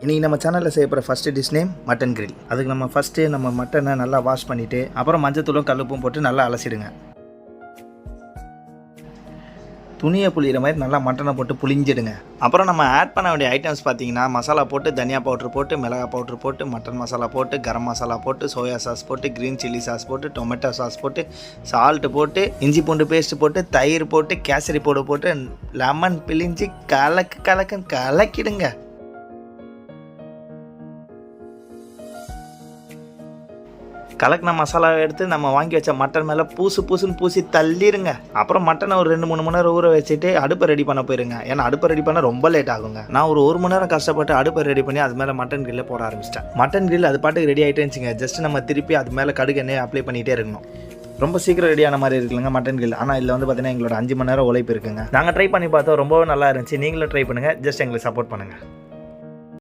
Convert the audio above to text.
இன்றைக்கி நம்ம சேனலில் செய்யப்படுற first dish name mutton grill. அதுக்கு நம்ம ஃபஸ்ட்டு நம்ம மட்டனை நல்லா வாஷ் பண்ணிவிட்டு அப்புறம் மஞ்சத்தூளும் கல்லுப்பும் போட்டு நல்லா அலசிடுங்க. துணியை புளிகிற மாதிரி நல்லா மட்டனை போட்டு புளிஞ்சிடுங்க. அப்புறம் நம்ம ஆட் பண்ண வேண்டிய ஐட்டம்ஸ் பார்த்தீங்கன்னா, மசாலா போட்டு தனியா பவுட்ரு போட்டு மிளகா பவுட்ரு போட்டு மட்டன் மசாலா போட்டு கரம் மசாலா போட்டு சோயா சாஸ் போட்டு க்ரீன் சில்லி சாஸ் போட்டு டொமேட்டோ சாஸ் போட்டு சால்ட்டு போட்டு இஞ்சி பூண்டு பேஸ்ட்டு போட்டு தயிர் போட்டு கேசரி பவுடர் போட்டு லெமன் பிழிஞ்சு கலக்கிடுங்க. கலக்கின மசாலாவை எடுத்து நம்ம வாங்கி வச்ச மட்டன் மேலே பூசுன்னு பூசி தள்ளிடுங்க. அப்புறம் மட்டனை ஒரு 2-3 மணி நேரம் ஊற வச்சுட்டு அடுப்பை ரெடி பண்ண போயிருங்க. ஏன்னா அடுப்பை ரெடி பண்ண ரொம்ப லேட் ஆகுங்க. நான் ஒரு 1 மணி நேரம் கஷ்டப்பட்டு அடுப்பை ரெடி பண்ணி அது மேலே மட்டன் கிரில்ல போட ஆரம்பிச்சிட்டேன். மட்டன் கிரில் அது பாட்டுக்கு ரெடி ஆகிட்டே இருந்துச்சுங்க. ஜஸ்ட் நம்ம திருப்பி அது மேலே கடுகு எண்ணெய் அப்ளை பண்ணிகிட்டே இருக்கணும். ரொம்ப சீக்கிரம் ரெடியான மாதிரி இருக்குங்க மட்டன் கிரில். ஆனால் இதில் வந்து பார்த்தீங்கன்னா எங்களோட 5 மணி நேரம் உழைப்பு இருக்குங்க. நாங்கள் ட்ரை பண்ணி பார்த்தோம், ரொம்பவே நல்லா இருந்துச்சு. நீங்களும் ட்ரை பண்ணுங்கள், ஜஸ்ட் எங்களுக்கு சப்போர்ட் பண்ணுங்கள்.